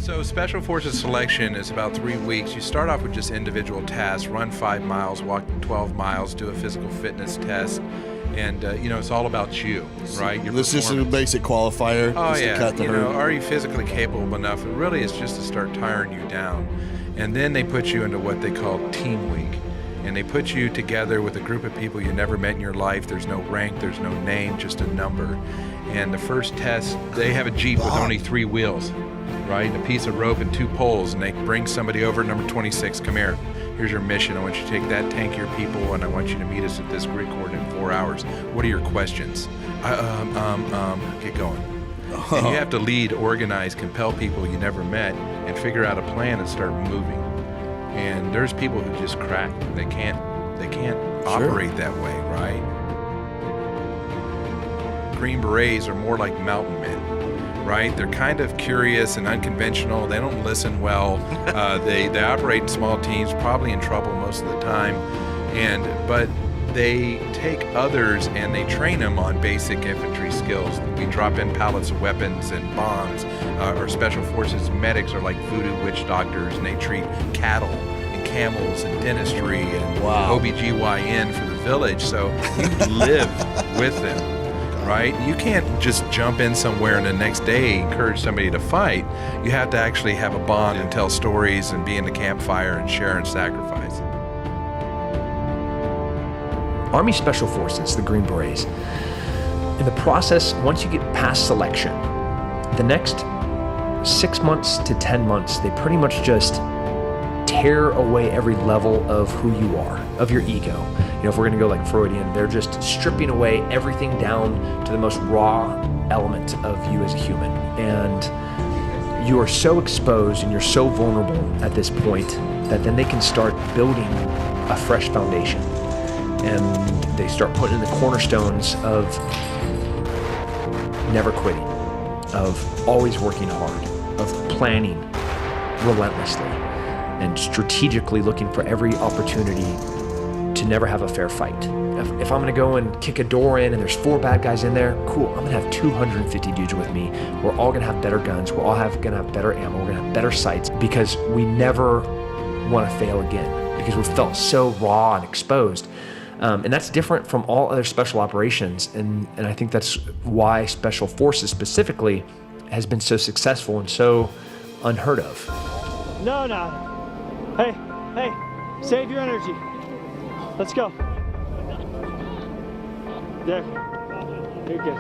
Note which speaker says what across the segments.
Speaker 1: So Special Forces selection is about 3 weeks. You start off with just individual tasks, run 5 miles, walk 12 miles, do a physical fitness test, and it's all about you, right?
Speaker 2: This is a basic qualifier.
Speaker 1: Oh
Speaker 2: just
Speaker 1: yeah,
Speaker 2: to cut the herd.
Speaker 1: are you physically capable enough? And really it's just to start tiring you down. And then they put you into what they call Team Week. And they put you together with a group of people you never met in your life. There's no rank, there's no name, just a number. And the first test, they have a Jeep with only 3 wheels, right? And a piece of rope and 2 poles, and they bring somebody over, number 26, come here. Here's your mission. I want you to take that tank of your people, and I want you to meet us at this grid coordinate in 4 hours. What are your questions? Get going. And you have to lead, organize, compel people you never met, and figure out a plan and start moving. And there's people who just crack. They can't operate that way, right? Green Berets are more like mountain men, right? They're kind of curious and unconventional. They don't listen well. They operate in small teams, probably in trouble most of the time. But they take others and they train them on basic infantry skills. We drop in pallets of weapons and bombs. Our Special Forces medics are like voodoo witch doctors, and they treat cattle and camels and dentistry and OBGYN for the village. So you live with them, right? You can't just jump in somewhere and the next day encourage somebody to fight. You have to actually have a bond and tell stories and be in the campfire and share and sacrifice.
Speaker 3: Army Special Forces, the Green Berets, in the process, once you get past selection, the next 6 months to 10 months, they pretty much just tear away every level of who you are, of your ego. If we're gonna go like Freudian, they're just stripping away everything down to the most raw element of you as a human. And you are so exposed and you're so vulnerable at this point that then they can start building a fresh foundation. And they start putting in the cornerstones of never quitting, of always working hard, of planning relentlessly, and strategically looking for every opportunity to never have a fair fight. If I'm gonna go and kick a door in and there's 4 bad guys in there, cool, I'm gonna have 250 dudes with me. We're all gonna have better guns, we're all gonna have better ammo, we're gonna have better sights, because we never wanna fail again, because we felt so raw and exposed. And that's different from all other special operations, and I think that's why Special Forces specifically has been so successful and so unheard of.
Speaker 4: No. Hey, save your energy. Let's go. There. You're good.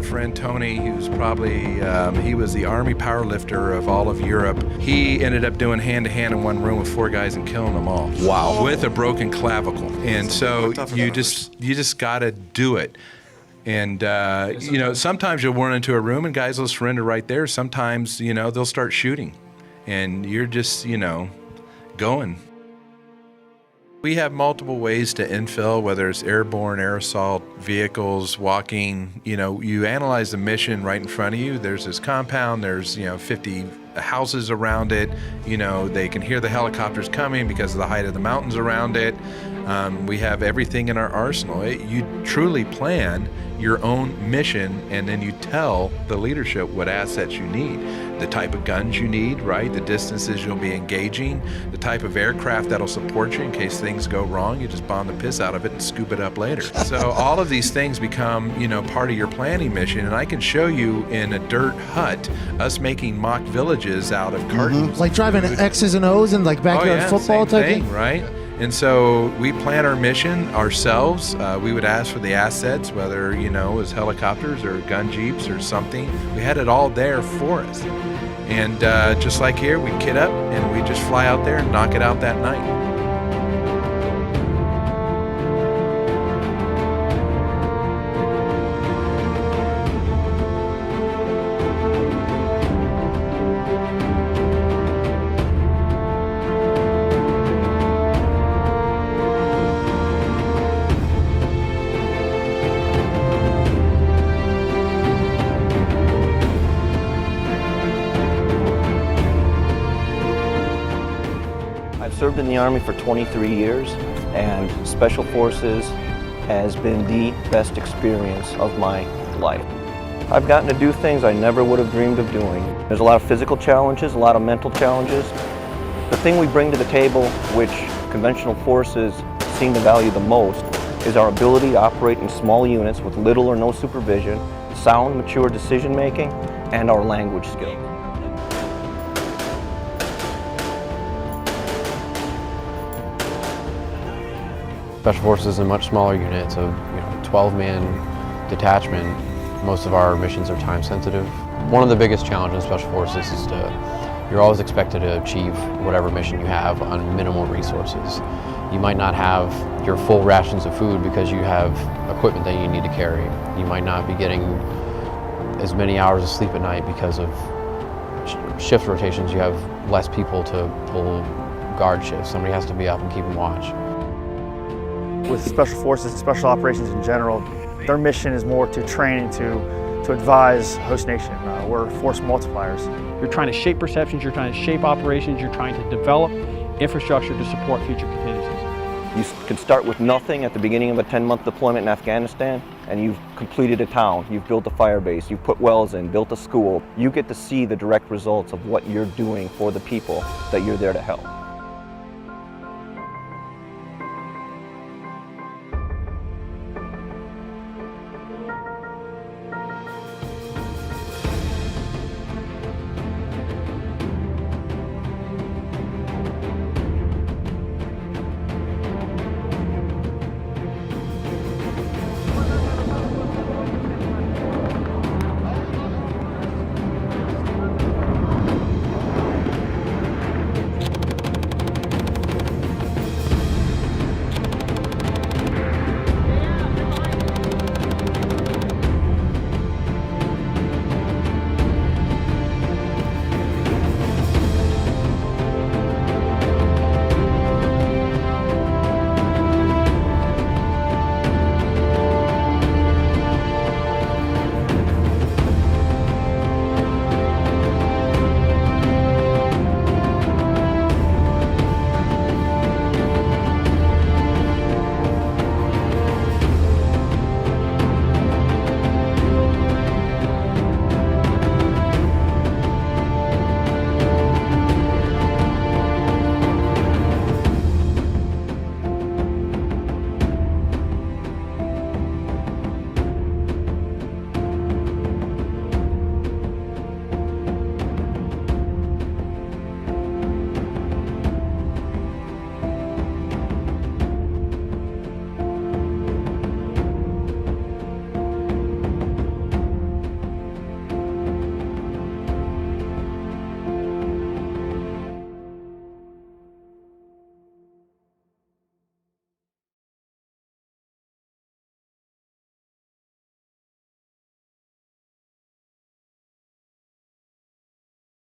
Speaker 1: Friend Tony, who's probably, he was the Army powerlifter of all of Europe. He ended up doing hand-to-hand in one room with 4 guys and killing them all.
Speaker 2: Wow.
Speaker 1: With a broken clavicle. And so you just gotta do it. And, sometimes you'll run into a room and guys will surrender right there. Sometimes, they'll start shooting and you're just, going. We have multiple ways to infill, whether it's airborne, air assault, vehicles, walking. You analyze the mission right in front of you. There's this compound, there's 50 houses around it. You know, they can hear the helicopters coming because of the height of the mountains around it. We have everything in our arsenal. You truly plan your own mission, and then you tell the leadership what assets you need, the type of guns you need, right? The distances you'll be engaging, the type of aircraft that'll support you in case things go wrong. You just bomb the piss out of it and scoop it up later. So all of these things become, you know, part of your planning mission. And I can show you in a dirt hut us making mock villages out of cartons.
Speaker 5: Like driving X's and O's and like backyard football
Speaker 1: same
Speaker 5: type
Speaker 1: thing, right? And so we plan our mission ourselves. We would ask for the assets, whether, you know, it was helicopters or gun jeeps or something. We had it all there for us. And just like here, we'd kit up and we'd just fly out there and knock it out that night.
Speaker 6: I've served in the Army for 23 years, and Special Forces has been the best experience of my life. I've gotten to do things I never would have dreamed of doing. There's a lot of physical challenges, a lot of mental challenges. The thing we bring to the table, which conventional forces seem to value the most, is our ability to operate in small units with little or no supervision, sound, mature decision-making, and our language skills.
Speaker 7: Special Forces is a much smaller unit. It's a 12-man detachment. Most of our missions are time sensitive. One of the biggest challenges in Special Forces is you're always expected to achieve whatever mission you have on minimal resources. You might not have your full rations of food because you have equipment that you need to carry. You might not be getting as many hours of sleep at night because of shift rotations. You have less people to pull guard shifts. Somebody has to be up and keep them watch.
Speaker 8: With Special Forces and Special Operations in general, their mission is more to train and to advise host nation. We're force multipliers.
Speaker 9: You're trying to shape perceptions, you're trying to shape operations, you're trying to develop infrastructure to support future contingencies.
Speaker 6: You can start with nothing at the beginning of a 10-month deployment in Afghanistan, and you've completed a town, you've built a fire base, you've put wells in, built a school. You get to see the direct results of what you're doing for the people that you're there to help.